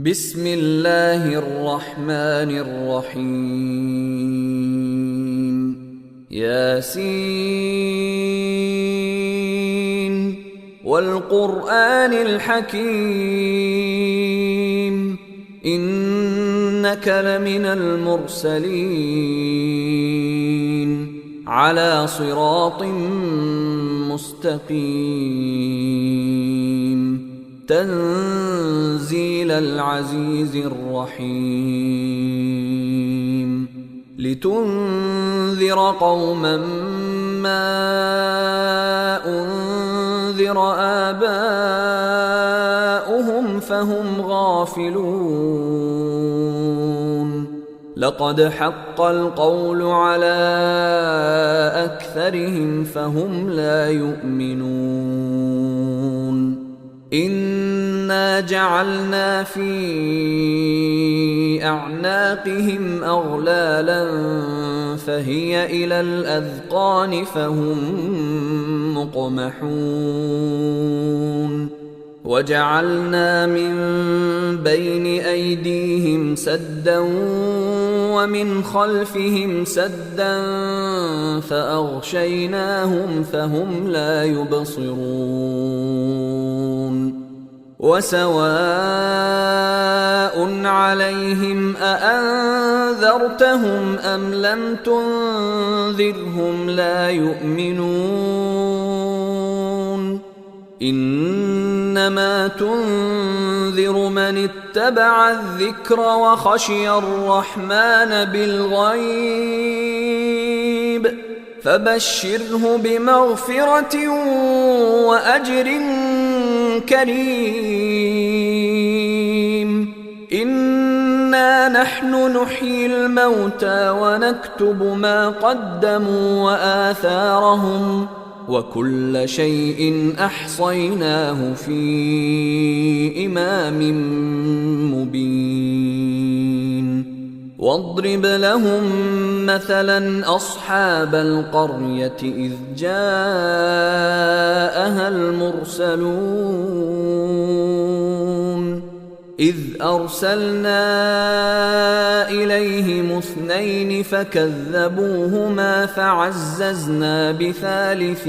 بسم الله الرحمن الرحيم ياسين والقرآن الحكيم إنك لمن المرسلين على صراط مستقيم تنزيل العزيز الرحيم لتنذر قوما ما أنذر آباؤهم فهم غافلون لقد حق القول على أكثرهم فهم لا يؤمنون إنا جعلنا في أعناقهم أغلالا فهي إلى الأذقان فهم مقمحون وجعلنا من بين أيديهم سدا ومن خلفهم سدا فأغشيناهم فهم لا يبصرون وسواء عليهم أأنذرتهم أم لم تنذرهم لا يؤمنون إنما تنذر من اتبع الذكر وخشي الرحمن بالغيب فبشره بمغفرة وأجر كريم إنا نحن نحيي الموتى ونكتب ما قدموا وآثارهم وكل شيء أحصيناه في إمام مبين واضرب لهم مثلا أصحاب القرية إذ جاءها المرسلون إذ أرسلنا إليهم اثنين فكذبوهما فعززنا بثالث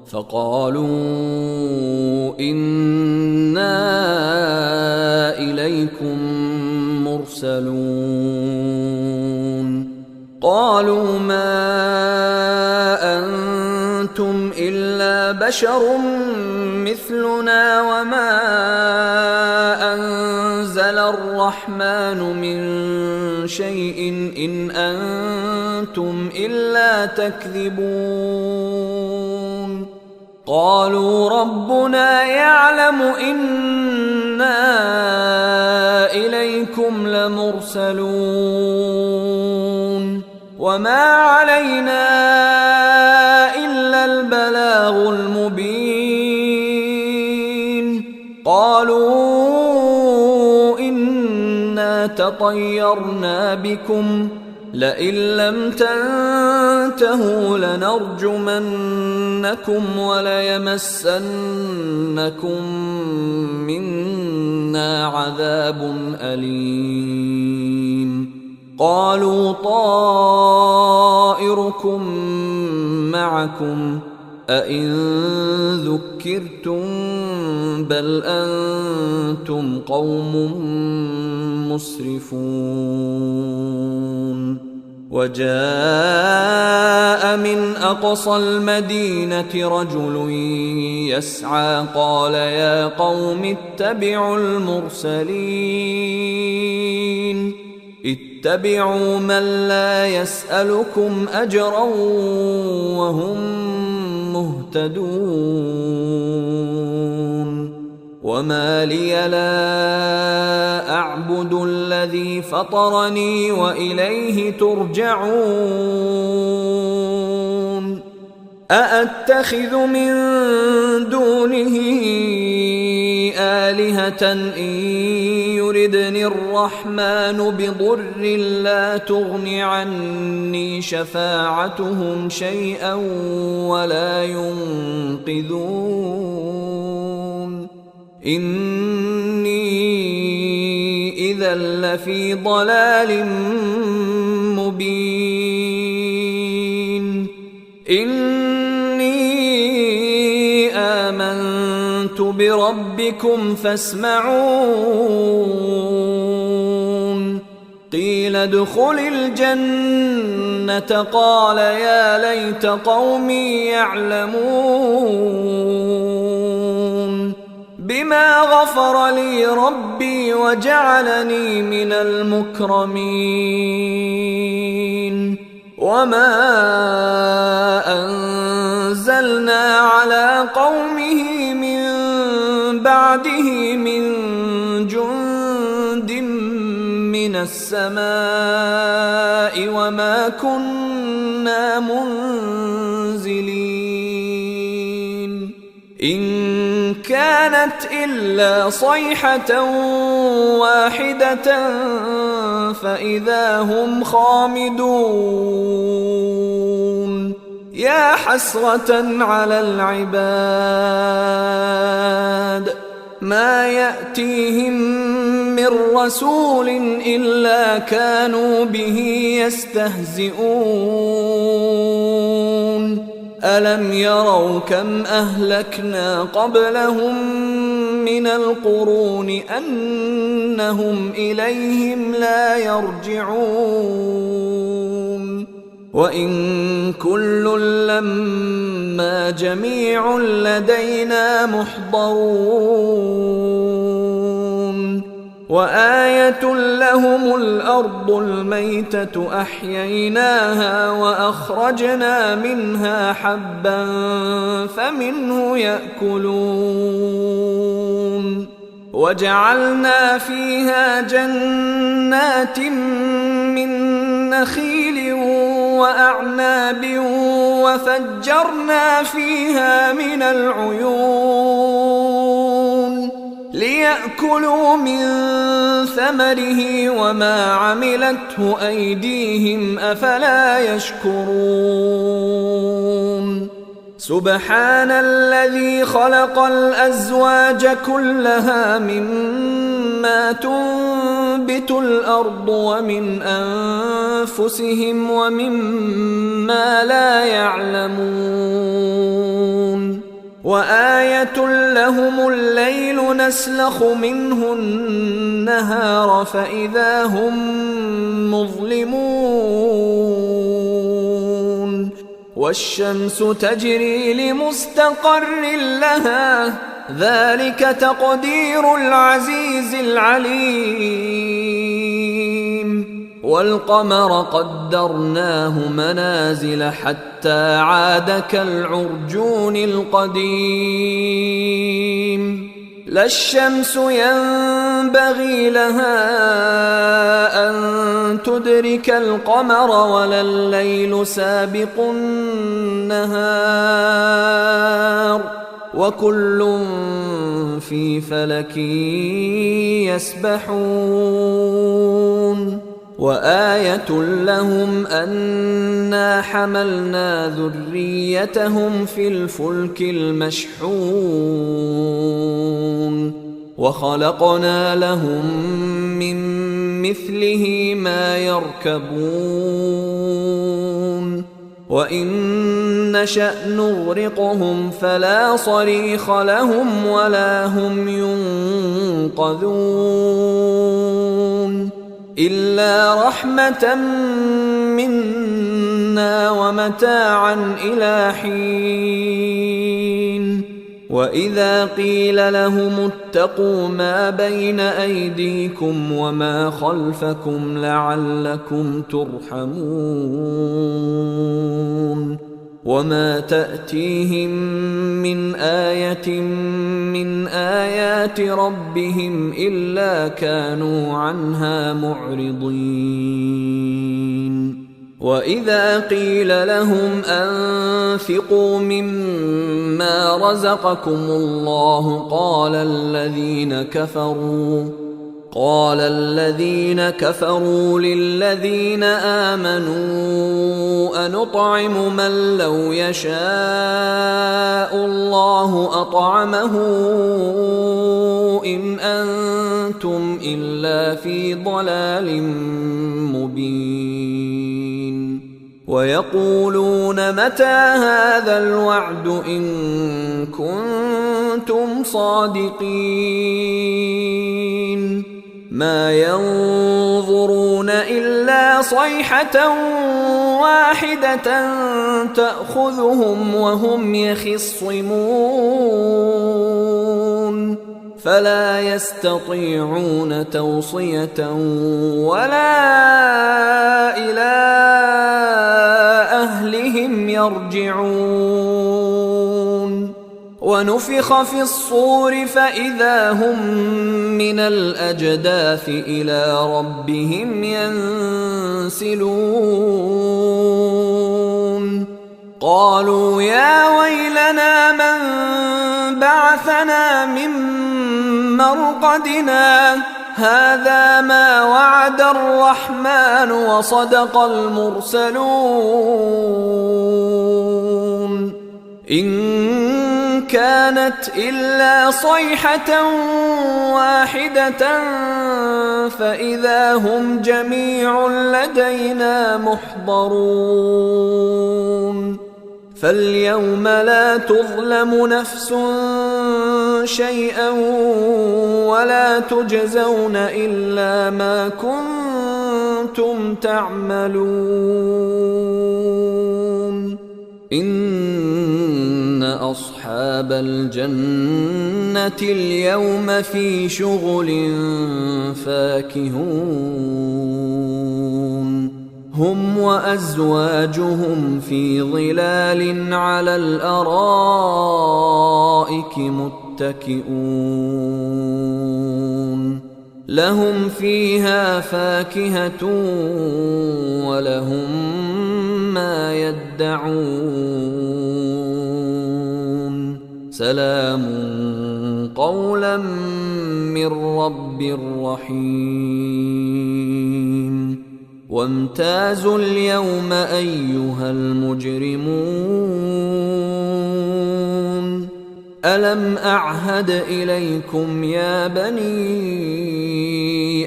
فقالوا إنا إليكم مرسلون قالوا ما أنتم إلا بشر مثلنا وما أنزل الرحمن من شيء إن أنتم إلا تكذبون قالوا ربنا يعلم إنا إليكم لمرسلون وما علينا إلا البلاغ المبين قالوا إنا تطيرنا بكم لئن لم تنتهوا لنرجمنكم وليمسنكم منا عذاب أليم قالوا طائركم معكم أئن ذكرتم بل أنتم قوم مسرفون وجاء من أقصى المدينة رجل يسعى قال يا قوم اتبعوا المرسلين اتبعوا من لا يسألكم أجرا وهم مهتدون وما لي لا أعبد الذي فطرني وإليه ترجعون أأتخذ من دونه آلهة إن يردني الرحمن بضر لا تغن عني شفاعتهم شيئا ولا ينقذون إني إذا لفي ضلال مبين إني آمنت بربكم فاسمعون قيل ادخل الجنة قال يا ليت قومي يعلمون بما غفر لي ربي وجعلني من المكرمين وما أنزلنا على قومه من بعده من جند من السماء وما كنا منزلين إن كانت إلا صيحة واحدة فإذا هم خامدون يا حسرة على العباد ما يأتيهم من رسول إلا كانوا به يستهزئون ألم يروا كم أهلكنا قبلهم من القرون أنهم إليهم لا يرجعون وإن كل لما جميع لدينا محضرون وآية لهم الأرض الميتة أحييناها وأخرجنا منها حبا فمنه يأكلون وجعلنا فيها جنات من نخيل وأعناب وفجرنا فيها من العيون ليأكلوا من ثمره وما عملته أيديهم أفلا يشكرون سبحان الذي خلق الأزواج كلها مما تنبت الأرض ومن أنفسهم ومما لا يعلمون وآية لهم الليل نسلخ منه النهار فإذا هم مظلمون والشمس تجري لمستقر لها ذلك تقدير العزيز العليم والقمر قدرناه منازل حتى عاد كالعرجون القديم لا الشمس ينبغي لها أن تدرك القمر ولا الليل سابق النهار وكل في فلك يسبحون وآية لهم أنا حملنا ذريتهم في الفلك المشحون وخلقنا لهم من مثله ما يركبون وإن نشأ نغرقهم فلا صريخ لهم ولا هم ينقذون إلا رحمة منا ومتاعا إلى حين وإذا قيل لهم اتقوا ما بين أيديكم وما خلفكم لعلكم ترحمون وما تأتيهم من آية من آيات ربهم إلا كانوا عنها معرضين وإذا قيل لهم أنفقوا مما رزقكم الله قال الذين كفروا للذين آمنوا أنطعم من لو يشاء الله أطعمه إن أنتم إلا في ضلال مبين ويقولون متى هذا الوعد إن كنتم صادقين ما ينظرون إلا صيحة واحدة تأخذهم وهم يخصمون فلا يستطيعون توصية ولا إلى أهلهم يرجعون ونفخ في الصور فإذا هم من الأجداث إلى ربهم ينسلون قالوا يا ويلنا من بعثنا من مرقدنا هذا ما وعد الرحمن وصدق المرسلون إن كانت إلا صيحة واحدة فإذا هم جميع لدينا محضرون فاليوم لا تظلم نفس شيئا ولا تجزون إلا ما كنتم تعملون إن أصحاب الجنة اليوم في شغل فاكهون هم وأزواجهم في ظلال على الأرائك متكئون لهم فيها فاكهة ولهم ما يدعون سلام قولا من رب رحيم وامتازوا اليوم أيها المجرمون ألم أعهد إليكم يا بني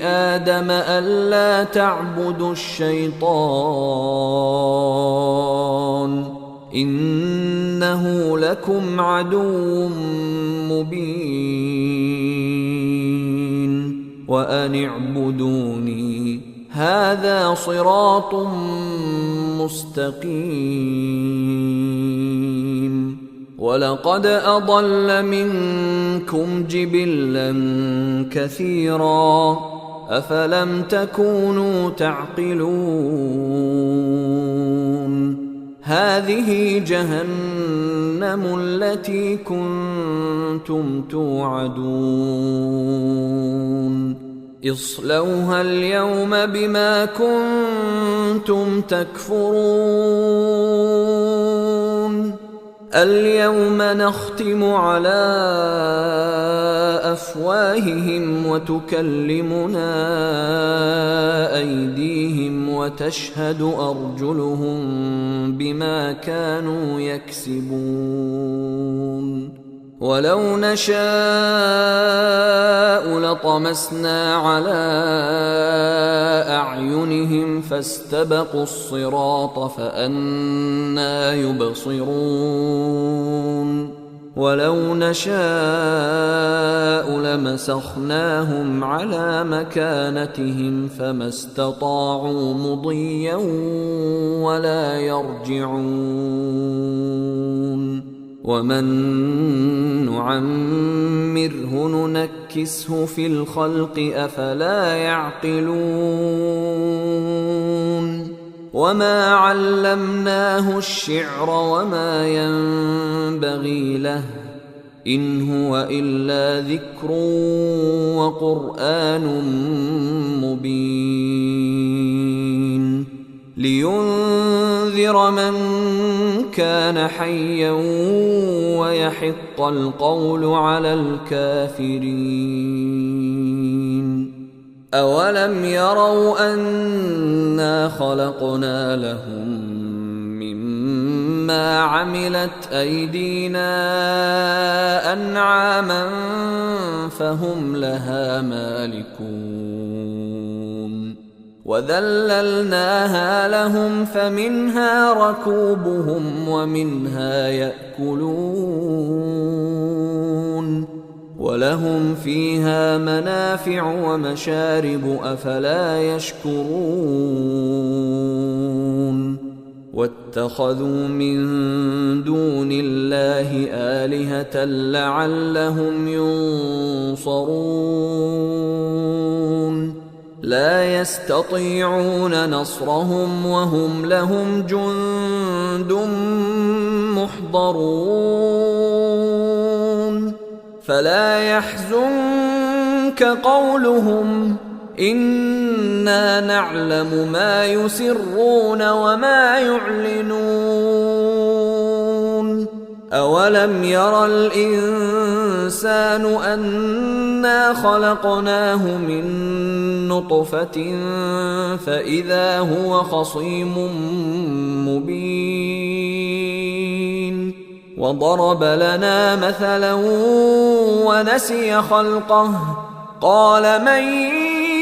آدم ألا تعبدوا الشيطان إنه لكم عدو مبين وأن اعبدوني هذا صراط مستقيم ولقد أضل منكم جبلا كثيرا أفلم تكونوا تعقلون هذه جهنم التي كنتم توعدون اصلوها اليوم بما كنتم تكفرون اليوم نختم على أفواههم وتكلمنا أيديهم وتشهد أرجلهم بما كانوا يكسبون ولو نشاء لطمسنا على أعينهم فاستبقوا الصراط فأنى يبصرون ولو نشاء لمسخناهم على مكانتهم فما استطاعوا مضيا ولا يرجعون ومن نعمره ننكسه في الخلق أفلا يعقلون وما علمناه الشعر وما ينبغي له إن هو إلا ذكر وقرآن مبين لينذر من كان حيا ويحق القول على الكافرين أولم يروا أنا خلقنا لهم مما عملت أيدينا أنعاما فهم لها مالكون وذللناها لهم فمنها ركوبهم ومنها يأكلون ولهم فيها منافع ومشارب أفلا يشكرون واتخذوا من دون الله آلهة لعلهم ينصرون لا يستطيعون نصرهم وهم لهم جند محضرون فلا يحزنك قولهم إنا نعلم ما يسرون وما يعلنون أولم ير الإنسان أنا خلقناه من نطفة فإذا هو خصيم مبين وضرب لنا مثلا ونسي خلقه قال من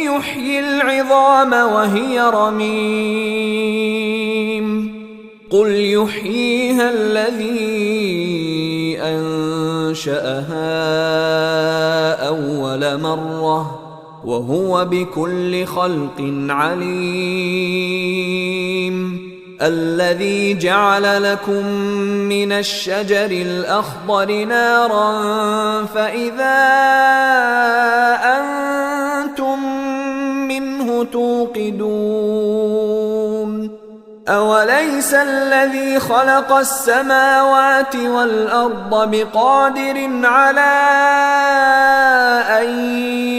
يحيي العظام وهي رميم قل يحييها الذي أنشأها أول مرة وهو بكل خلق عليم الذي جعل لكم من الشجر الأخضر نارا فإذا أنتم منه توقدون أوليس الذي خلق السماوات والأرض بقادر على أن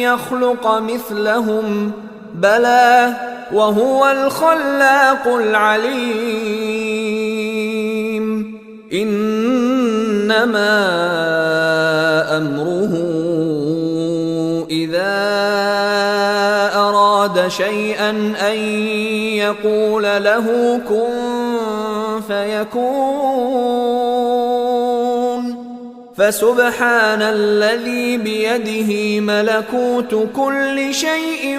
يخلق مثلهم بلى وهو الخلاق العليم إنما أمره إذا أراد شيئا أن يقول له كن فيكون فسبحان الذي بيده ملكوت كل شيء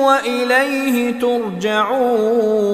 وإليه ترجعون